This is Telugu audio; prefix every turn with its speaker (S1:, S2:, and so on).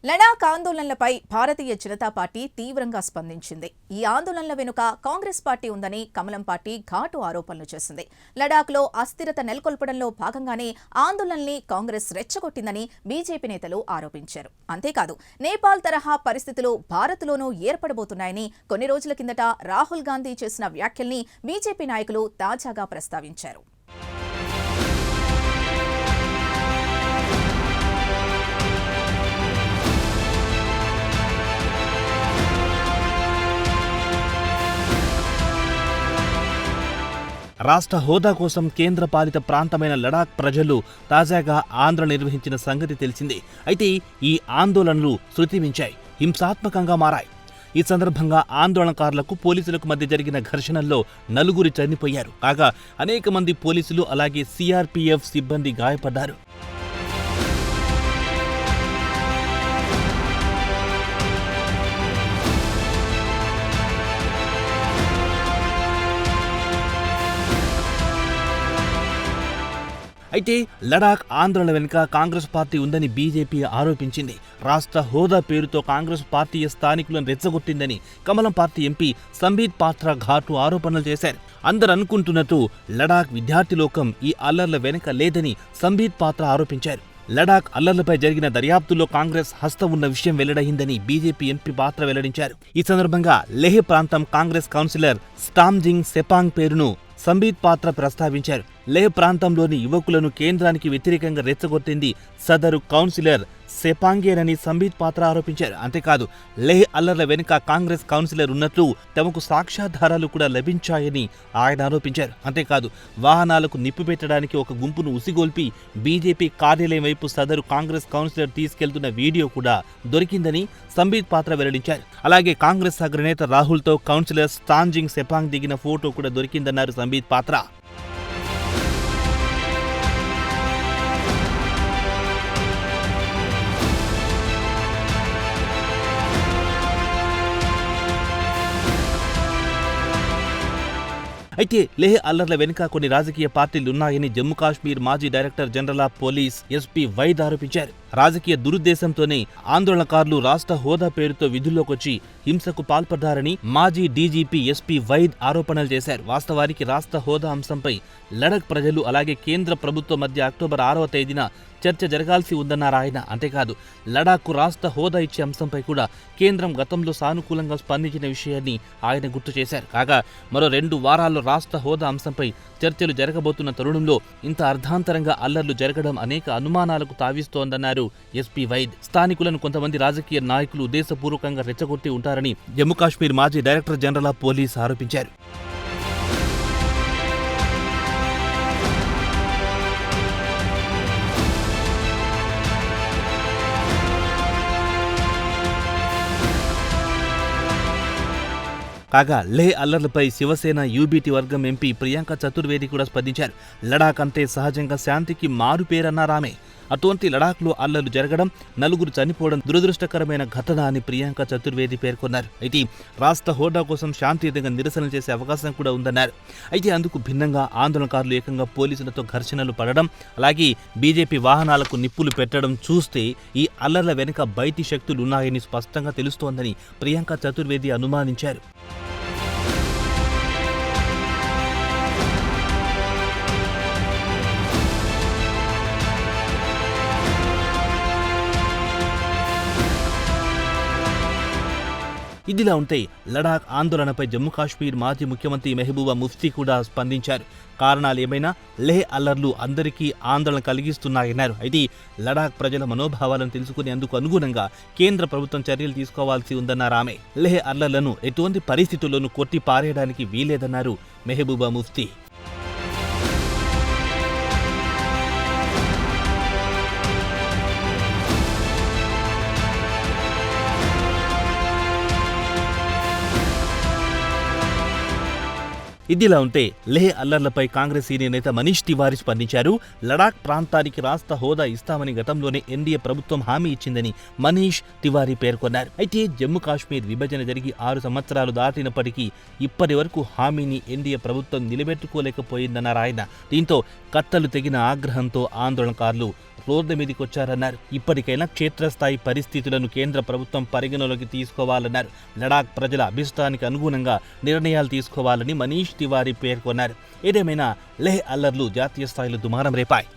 S1: లడాక్ ఆందోళనలపై భారతీయ జనతా పార్టీ తీవ్రంగా స్పందించింది. ఈ ఆందోళనల వెనుక కాంగ్రెస్ పార్టీ ఉందని కమలం పార్టీ ఘాటు ఆరోపణలు చేసింది. లడాక్లో అస్థిరత నెలకొల్పడంలో భాగంగానే ఆందోళనల్ని కాంగ్రెస్ రెచ్చగొట్టిందని బీజేపీ నేతలు ఆరోపించారు. అంతేకాదు, నేపాల్ తరహా పరిస్థితులు భారత్లోనూ ఏర్పడబోతున్నాయని కొన్ని రోజుల కిందట రాహుల్ గాంధీ చేసిన వ్యాఖ్యల్ని బీజేపీ నాయకులు తాజాగా ప్రస్తావించారు.
S2: రాష్ట్ర హోదా కోసం కేంద్ర పాలిత ప్రాంతమైన లడాక్ ప్రజలు తాజాగా ఆందోళన నిర్వహించిన సంగతి తెలిసిందే. అయితే ఈ ఆందోళనలు శృతిమించాయి, హింసాత్మకంగా మారాయి. ఈ సందర్భంగా ఆందోళనకారులకు పోలీసులకు మధ్య జరిగిన ఘర్షణల్లో 4 చనిపోయారు. కాగా అనేక మంది పోలీసులు అలాగే సిఆర్పీఎఫ్ సిబ్బంది గాయపడ్డారు. అయితే లడాక్ ఆందోళన వెనుక కాంగ్రెస్ పార్టీ ఉందని బీజేపీ ఆరోపించింది. రాష్ట్ర హోదా పేరుతో కాంగ్రెస్ పార్టీ స్థానికులను రెచ్చగొట్టిందని కమలం పార్టీ ఎంపీ సంబిత్ పాత్ర ఘాటు ఆరోపణలు చేశారు. అందరూ అనుకుంటున్నట్టు లడాక్ విద్యార్థి లోకం ఈ అల్లర్ల వెనుక లేదని సంబిత్ పాత్ర ఆరోపించారు. లడాక్ అల్లర్లపై జరిగిన దర్యాప్తులో కాంగ్రెస్ హస్తం ఉన్న విషయం వెల్లడైందని బీజేపీ ఎంపీ పాత్ర వెల్లడించారు. ఈ సందర్భంగా లెహ్ ప్రాంతం కాంగ్రెస్ కౌన్సిలర్ స్టామ్జింగ్ సెపాంగ్ పేరును సంబిత్ పాత్ర ప్రస్తావించారు. లెహ్ ప్రాంతంలోని యువకులను కేంద్రానికి వ్యతిరేకంగా రెచ్చగొట్టింది సదరు కౌన్సిలర్ సెపాంగేనని సంబిత్ పాత్ర ఆరోపించారు. అంతేకాదు, లెహ్ అల్లర్ల వెనుక కాంగ్రెస్ కౌన్సిలర్ ఉన్నట్లు తమకు సాక్ష్యాధారాలు కూడా లభించాయని ఆయన ఆరోపించారు. అంతేకాదు, వాహనాలకు నిప్పు పెట్టడానికి ఒక గుంపును ఉసిగొల్పి బీజేపీ కార్యాలయం వైపు సదరు కాంగ్రెస్ కౌన్సిలర్ తీసుకెళ్తున్న వీడియో కూడా దొరికిందని సంబిత్ పాత్ర వెల్లడించారు. అలాగే కాంగ్రెస్ అగ్రనేత రాహుల్తో కౌన్సిలర్ స్టామ్జింగ్ సెపాంగ్ దిగిన ఫోటో కూడా దొరికిందన్నారు సంబిత్ పాత్ర. అయితే లెహ్ అల్లర్ల వెనుక కొన్ని రాజకీయ పార్టీలున్నాయని జమ్మూ కాశ్మీర్ మాజీ director general of police SP Vaid ఆరోపించారు. రాజకీయ దురుద్దేశంతోనే ఆందోళనకారులు రాష్ట్ర హోదా పేరుతో విధుల్లోకొచ్చి హింసకు పాల్పడ్డారని మాజీ డీజీపీ ఎస్పీ వైద్ ఆరోపణలు చేశారు. వాస్తవానికి రాష్ట్ర హోదా అంశంపై లడాక్ ప్రజలు అలాగే కేంద్ర ప్రభుత్వం మధ్య అక్టోబర్ 6వ తేదీన చర్చ జరగాల్సి ఉందన్నారు ఆయన. అంతేకాదు, లడాక్కు రాష్ట్ర హోదా ఇచ్చే అంశంపై కూడా కేంద్రం గతంలో సానుకూలంగా స్పందించిన విషయాన్ని ఆయన గుర్తు చేశారు. కాగా మరో 2 వారాల్లో రాష్ట్ర హోదా అంశంపై చర్చలు జరగబోతున్న తరుణంలో ఇంత అర్ధాంతరంగా అల్లర్లు జరగడం అనేక అనుమానాలకు తావిస్తోందన్నారు ఎస్పీ వైద్. స్థానికులను కొంతమంది రాజకీయ నాయకులు ఉద్దేశపూర్వకంగా రెచ్చగొట్టి ఉంటారని జమ్మూ కాశ్మీర్ మాజీ డైరెక్టర్ జనరల్ ఆఫ్ పోలీస్ ఆరోపించారు. కాగా లెహ్ అల్లర్లపై శివసేన యూబీటీ వర్గం ఎంపీ ప్రియాంక చతుర్వేది కూడా స్పందించారు. లడాక్ అంటే సహజంగా శాంతికి మారుపేరన్నారామె. అటువంటి లడాక్లో అల్లర్లు జరగడం, 4 చనిపోవడం దురదృష్టకరమైన ఘటన అని ప్రియాంక చతుర్వేది పేర్కొన్నారు. అయితే రాష్ట్ర హోదా కోసం శాంతియుతంగా నిరసనలు చేసే అవకాశం కూడా ఉందన్నారు. అయితే అందుకు భిన్నంగా ఆందోళనకారులు ఏకంగా పోలీసులతో ఘర్షణలు పడడం, అలాగే బీజేపీ వాహనాలకు నిప్పులు పెట్టడం చూస్తే ఈ అల్లర్ల వెనుక బయటి శక్తులున్నాయని స్పష్టంగా తెలుస్తోందని ప్రియాంక చతుర్వేది అనుమానించారు. ఇదిలా ఉంటే లడాక్ ఆందోళనపై జమ్మూ కాశ్మీర్ మాజీ ముఖ్యమంత్రి మెహబూబా ముఫ్తీ కూడా స్పందించారు. కారణాలు ఏమైనా లెహ్ అల్లర్లు అందరికీ ఆందోళన కలిగిస్తున్నాయన్నారు. అయితే లడాక్ ప్రజల మనోభావాలను తెలుసుకునేందుకు అనుగుణంగా కేంద్ర ప్రభుత్వం చర్యలు తీసుకోవాల్సి ఉందన్నారు ఆమె. లెహ్ అల్లర్లను ఎటువంటి పరిస్థితుల్లోనూ కొట్టి పారేయడానికి వీలేదన్నారు మెహబూబా ముఫ్తీ. ఇదిలా ఉంటే లేహ్ అల్లర్లపై కాంగ్రెస్ సీనియర్ నేత మనీష్ తివారీ స్పందించారు. లడాక్ ప్రాంతానికి రాష్ట్ర హోదా ఇస్తామని గతంలోనే ఎన్డీఏ ప్రభుత్వం హామీ ఇచ్చిందని మనీష్ తివారీ పేర్కొన్నారు. అయితే జమ్మూ కాశ్మీర్ విభజన జరిగి 6 సంవత్సరాలు దాటినప్పటికీ ఇప్పటి వరకు హామీని ఎన్డీఏ ప్రభుత్వం నిలబెట్టుకోలేకపోయిందన్నారు ఆయన. దీంతో కత్తలు తెగిన ఆగ్రహంతో ఆందోళనకారులు రోడ్ల మీదకొచ్చారన్నారు. ఇప్పటికైనా క్షేత్రస్థాయి పరిస్థితులను కేంద్ర ప్రభుత్వం పరిగణలోకి తీసుకోవాలన్నారు. లడాక్ ప్రజల అభిష్టానికి అనుగుణంగా నిర్ణయాలు తీసుకోవాలని మనీష్ తివారీ పేర్కొన్నారు. ఏదేమైనా లేహ్ అల్లర్లు జాతీయ స్థాయిలో దుమారం రేపాయి.